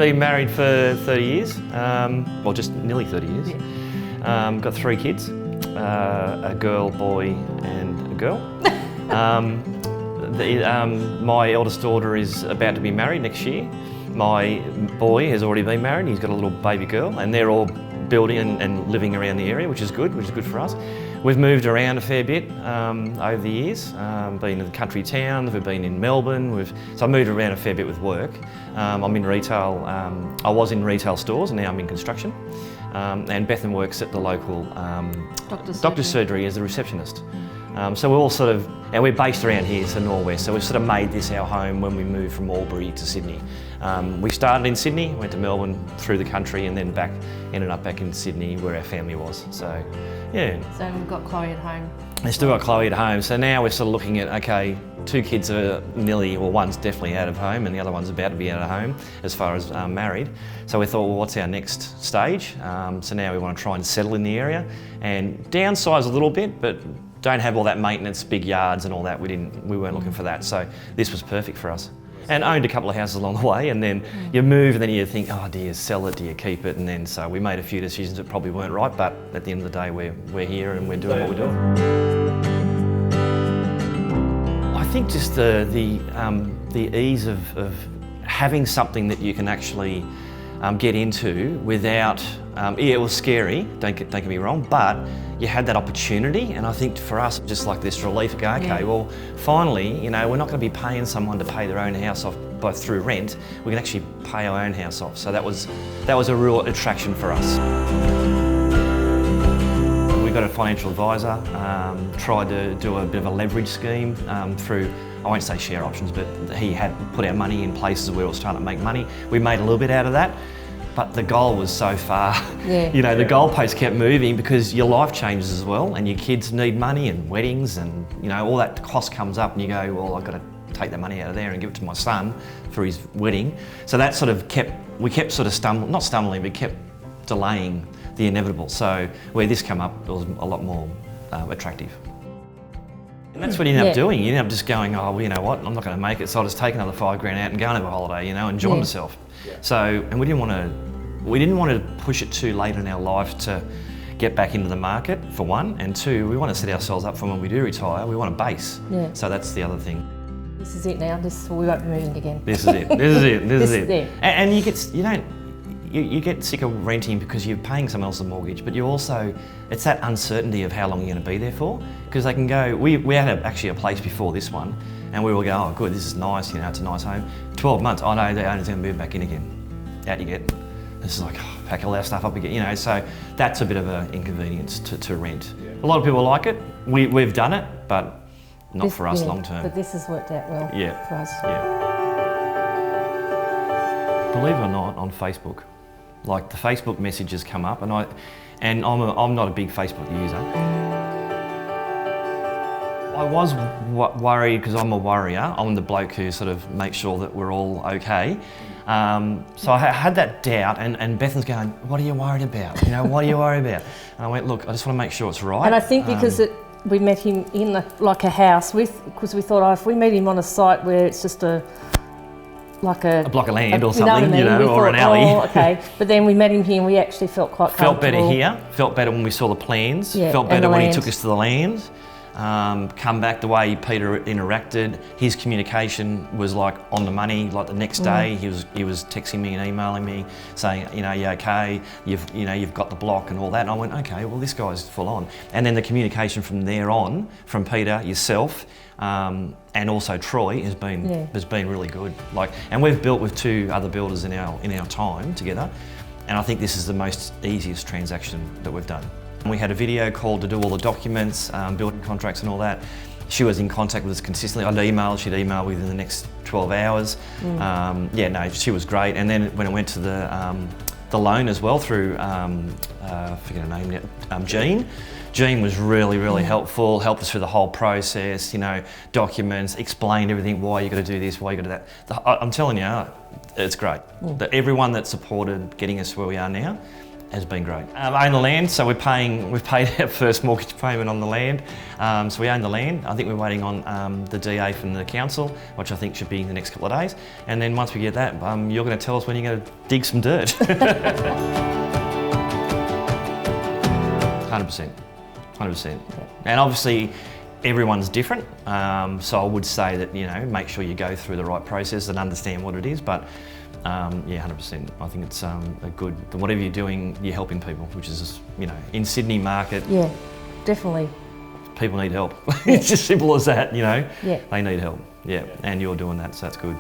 been married for 30 years, well just nearly 30 years. Yeah. Got 3 kids, a girl, boy and a girl. My eldest daughter is about to be married next year. My boy has already been married, he's got a little baby girl, and they're all building and living around the area, which is good for us. We've moved around a fair bit over the years, been in the country towns, we've been in Melbourne, so I moved around a fair bit with work. I'm in retail, I was in retail stores and now I'm in construction. And Beth works at the local doctor's surgery as a receptionist. So we're all sort of, and we're based around here, so Norwest, so we've sort of made this our home when we moved from Albury to Sydney. We started in Sydney, went to Melbourne, through the country, and then ended up back in Sydney where our family was, so yeah. So we've got Chloe at home. We've still got Chloe at home, so now we're sort of looking at, okay, 2 kids are nearly, well one's definitely out of home and the other one's about to be out of home as far as married. So we thought, well, what's our next stage? So now we want to try and settle in the area and downsize a little bit, but don't have all that maintenance, big yards and all that. We weren't looking for that, so this was perfect for us. And owned a couple of houses along the way, and then you move and then you think, oh, do you sell it, do you keep it? And then so we made a few decisions that probably weren't right, but at the end of the day we're here and we're doing what we're doing. I think just the ease of having something that you can actually get into without, yeah, it was scary, don't get me wrong, but you had that opportunity, and I think for us, just like this relief, go, okay, well, finally, you know, we're not going to be paying someone to pay their own house off through rent. We can actually pay our own house off, so that was a real attraction for us. We got a financial advisor, tried to do a bit of a leverage scheme through, I won't say share options, but he had put our money in places where it was starting to make money. We made a little bit out of that. But the goal was so far, you know, the goalpost kept moving because your life changes as well and your kids need money and weddings and, you know, all that cost comes up and you go, well, I've got to take that money out of there and give it to my son for his wedding. So that sort of we kept sort of not stumbling, but kept delaying the inevitable. So where this came up, it was a lot more attractive. And that's what you end up doing. You end up just going, oh, well, you know what, I'm not going to make it, so I'll just take another $5 grand out and go and have a holiday, you know, enjoy myself. So, and we didn't want to push it too late in our life to get back into the market, for one, and 2, we want to set ourselves up for when we do retire, we want a base. Yeah. So that's the other thing. This is it now, we won't be moving again. This is it, this is it, this is it. And you get sick of renting because you're paying someone else's mortgage, but you also, it's that uncertainty of how long you're going to be there for. Because they can go, we had actually a place before this one, and we will go, oh good, this is nice, you know, it's a nice home. 12 months, oh no, the owner's going to move back in again. Out you get. This is like, oh, pack all our stuff up again, you know, so that's a bit of an inconvenience to rent. Yeah. A lot of people like it, we've done it, but not for us long term. But this has worked out well for us. Yeah. Believe it or not, on Facebook, like the Facebook messages come up, and I'm not a big Facebook user. I was worried because I'm a worrier. I'm the bloke who sort of makes sure that we're all okay. So I had that doubt, and Bethan's going, what are you worried about? You know, what are you worried about? And I went, look, I just want to make sure it's right. And I think because we met him in like a house because we thought, oh, if we meet him on a site where it's just a block of land or something, you know, or an alley. Oh, okay. But then we met him here and we actually felt quite comfortable. Felt better here, felt better when we saw the plans, felt better when he took us to the land. Come back the way Peter interacted, his communication was like on the money. Like the next day, he was texting me and emailing me saying, you know, you okay? You've got the block and all that. And I went, okay, well this guy's full on. And then the communication from there on, from Peter, yourself, and also Troy has been really good. Like, and we've built with 2 other builders in our time together, and I think this is the easiest transaction that we've done. We had a video call to do all the documents, building contracts and all that. She was in contact with us consistently. She'd email within the next 12 hours. Yeah, no, she was great. And then when it went to the loan as well through, I forget her name now, Jean. Jean was really helpful, helped us through the whole process, you know, documents, explained everything, why you got to do this, why you got to do that. I'm telling you, it's great. Everyone that supported getting us where we are now, has been great. I own the land, so we've paid our first mortgage payment on the land. So we own the land. I think we're waiting on the DA from the council, which I think should be in the next couple of days. And then once we get that, you're going to tell us when you're going to dig some dirt. 100%. 100%. And obviously, everyone's different. So I would say that, make sure you go through the right process and understand what it is. But yeah, 100%. I think it's a good, whatever you're doing, you're helping people, which is, in Sydney market. Yeah, definitely. People need help. It's as simple as that, Yeah. They need help. Yeah, and you're doing that, so that's good.